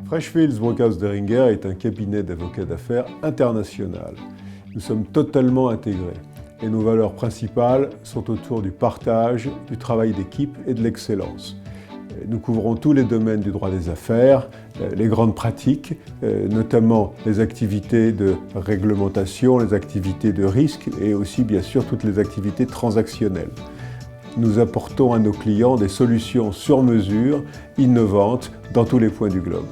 Freshfields Brockhaus Deringer est un cabinet d'avocats d'affaires international. Nous sommes totalement intégrés et nos valeurs principales sont autour du partage, du travail d'équipe et de l'excellence. Nous couvrons tous les domaines du droit des affaires, les grandes pratiques, notamment les activités de réglementation, les activités de risque et aussi bien sûr toutes les activités transactionnelles. Nous apportons à nos clients des solutions sur mesure, innovantes dans tous les points du globe.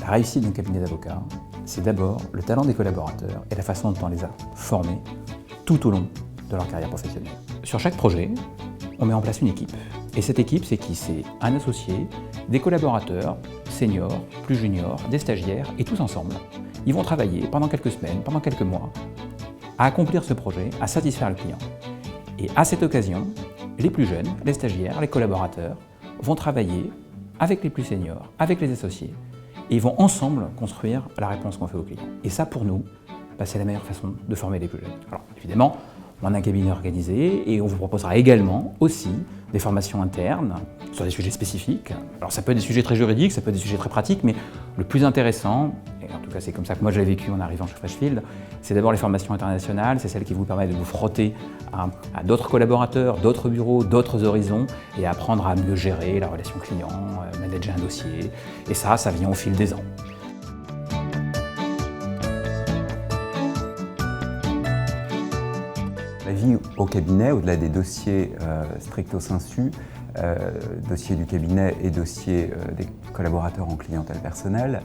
La réussite d'un cabinet d'avocats, c'est d'abord le talent des collaborateurs et la façon dont on les a formés tout au long de leur carrière professionnelle. Sur chaque projet, on met en place une équipe. Et cette équipe, c'est qui? C'est un associé, des collaborateurs, seniors, plus juniors, des stagiaires, et tous ensemble. Ils vont travailler pendant quelques semaines, pendant quelques mois, à accomplir ce projet, à satisfaire le client. Et à cette occasion, les plus jeunes, les stagiaires, les collaborateurs, vont travailler avec les plus seniors, avec les associés, et ils vont ensemble construire la réponse qu'on fait au client. Et ça, pour nous, c'est la meilleure façon de former les plus jeunes. Alors, évidemment, on a un cabinet organisé et on vous proposera également aussi des formations internes sur des sujets spécifiques. Alors, ça peut être des sujets très juridiques, ça peut être des sujets très pratiques, mais le plus intéressant, et en tout cas c'est comme ça que moi j'ai vécu en arrivant chez Freshfields, c'est d'abord les formations internationales, c'est celles qui vous permettent de vous frotter à d'autres collaborateurs, d'autres bureaux, d'autres horizons et apprendre à mieux gérer la relation client, manager un dossier. Et ça vient au fil des ans. La vie au cabinet, au-delà des dossiers stricto sensu, dossiers du cabinet et dossiers des collaborateurs en clientèle personnelle,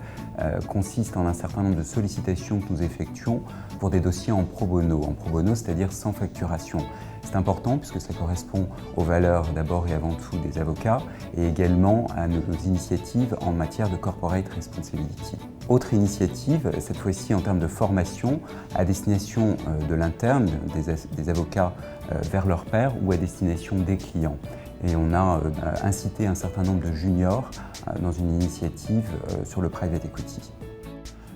consiste en un certain nombre de sollicitations que nous effectuons pour des dossiers en pro bono. En pro bono, c'est-à-dire sans facturation. C'est important puisque ça correspond aux valeurs d'abord et avant tout des avocats et également à nos initiatives en matière de corporate responsibility. Autre initiative, cette fois-ci en termes de formation à destination de l'interne, des avocats vers leurs pairs ou à destination des clients. Et on a incité un certain nombre de juniors dans une initiative sur le private equity.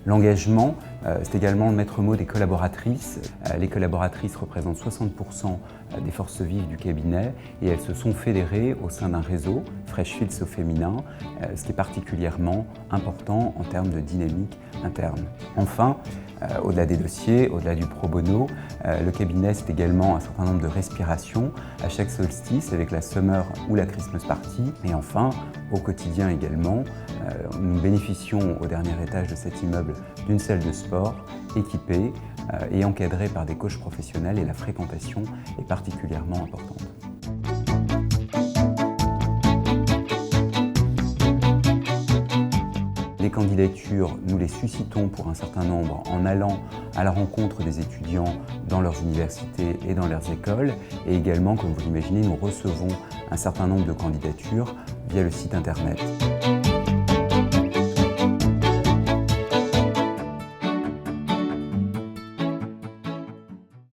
L'engagement, c'est également le maître mot des collaboratrices. Les collaboratrices représentent 60% des forces vives du cabinet et elles se sont fédérées au sein d'un réseau, Freshfields au féminin, ce qui est particulièrement important en termes de dynamique interne. Enfin, au-delà des dossiers, au-delà du pro bono, le cabinet c'est également un certain nombre de respirations à chaque solstice avec la Summer ou la Christmas Party. Et enfin, au quotidien également, nous bénéficions au dernier étage de cet immeuble d'une salle de sport équipée et encadrée par des coachs professionnels et la fréquentation est particulièrement importante. Les candidatures, nous les suscitons pour un certain nombre en allant à la rencontre des étudiants dans leurs universités et dans leurs écoles. Et également, comme vous l'imaginez, nous recevons un certain nombre de candidatures via le site internet.